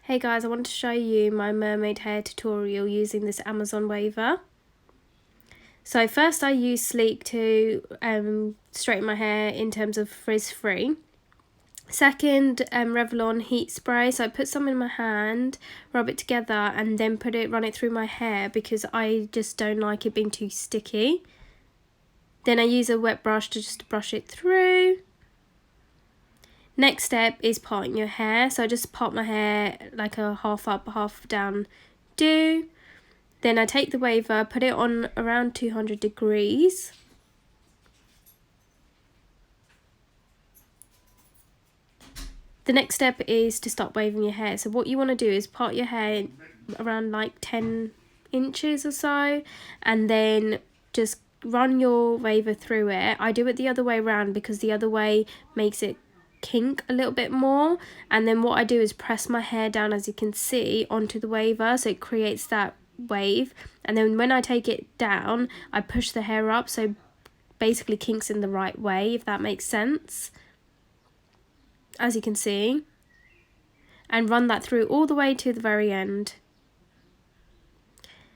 Hey guys, I want to show you my mermaid hair tutorial using this Amazon waver. So first I use Sleek to straighten my hair in terms of frizz free. Second, Revlon heat spray. So I put some in my hand, rub it together and then run it through my hair because I just don't like it being too sticky. Then I use a wet brush to just brush it through. Next step is parting your hair. So I just part my hair like a half up, half down do. Then I take the waver, put it on around 200 degrees. The next step is to start waving your hair. So what you want to do is part your hair around like 10 inches or so, and then just run your waver through it. I do it the other way around because the other way makes it kink a little bit more, and then what I do is press my hair down, as you can see, onto the waver so it creates that wave, and then when I take it down I push the hair up so basically kinks in the right way, if that makes sense, as you can see, and run that through all the way to the very end.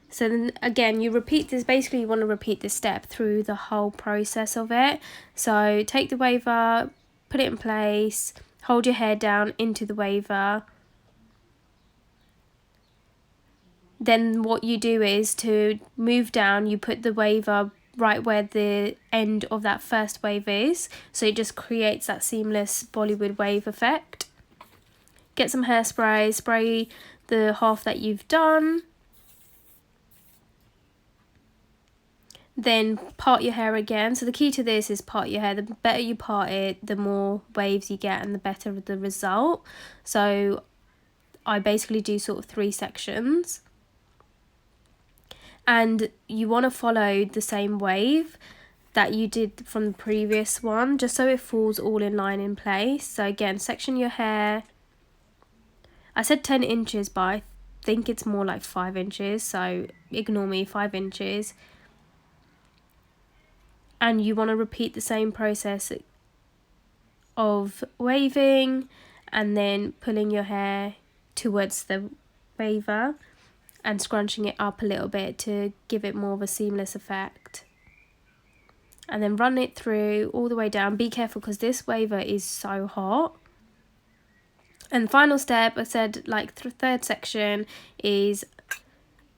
So then again you repeat this, basically you want to repeat this step through the whole process of it. So take the waver, put it in place, hold your hair down into the waver. Then what you do is to move down, you put the waver right where the end of that first wave is, so it just creates that seamless Bollywood wave effect. Get some hairspray, spray the half that you've done. Then part your hair again. So the key to this is part your hair. The better you part it, the more waves you get and the better the result. So I basically do sort of 3 sections. And you want to follow the same wave that you did from the previous one, just so it falls all in line in place. So again, section your hair. I said 10 inches, but I think it's more like 5 inches, so ignore me, 5 inches. And you want to repeat the same process of waving and then pulling your hair towards the waver and scrunching it up a little bit to give it more of a seamless effect. And then run it through all the way down. Be careful because this waver is so hot. And the final step, I said like the third section, is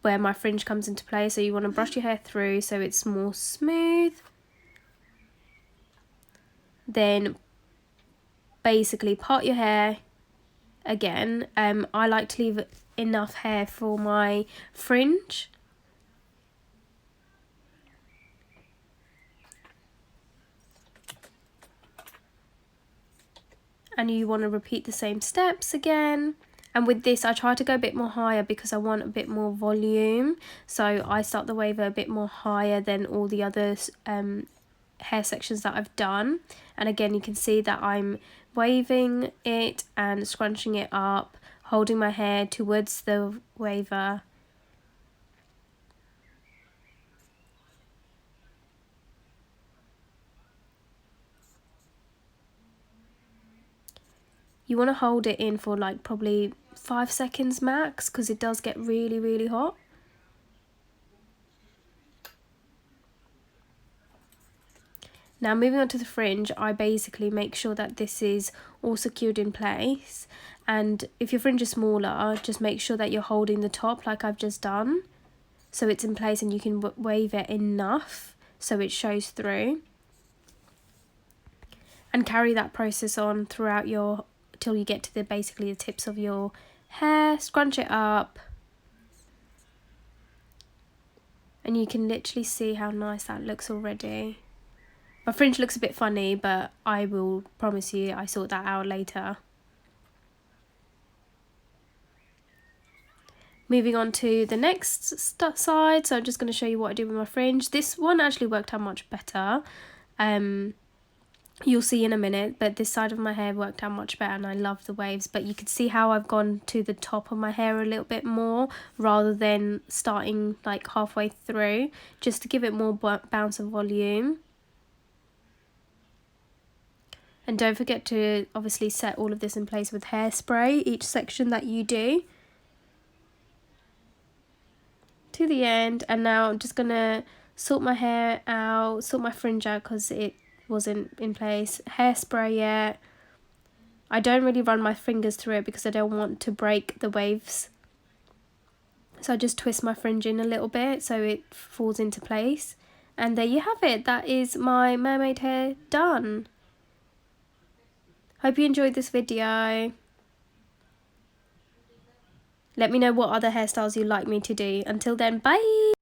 where my fringe comes into play. So you want to brush your hair through so it's more smooth. Then basically part your hair again. I like to leave enough hair for my fringe. And you want to repeat the same steps again. And with this I try to go a bit more higher because I want a bit more volume. So I start the waver a bit more higher than all the other hair sections that I've done. And again you can see that I'm waving it and scrunching it up, holding my hair towards the waver. You want to hold it in for like probably 5 seconds max because it does get really hot. Now moving on to the fringe, I basically make sure that this is all secured in place, and if your fringe is smaller, just make sure that you're holding the top like I've just done, so it's in place and you can wave it enough so it shows through. And carry that process on throughout till you get to basically the tips of your hair. Scrunch it up. And you can literally see how nice that looks already. My fringe looks a bit funny, but I will promise you I sort that out later. Moving on to the next side, so I'm just going to show you what I do with my fringe. This one actually worked out much better. You'll see in a minute, but this side of my hair worked out much better and I love the waves. But you can see how I've gone to the top of my hair a little bit more rather than starting like halfway through, just to give it more bounce and volume. And don't forget to obviously set all of this in place with hairspray, each section that you do. To the end. And now I'm just going to sort my hair out, sort my fringe out because it wasn't in place. Hairspray it. I don't really run my fingers through it because I don't want to break the waves. So I just twist my fringe in a little bit so it falls into place. And there you have it. That is my mermaid hair done. Hope you enjoyed this video. Let me know what other hairstyles you'd like me to do. Until then, bye!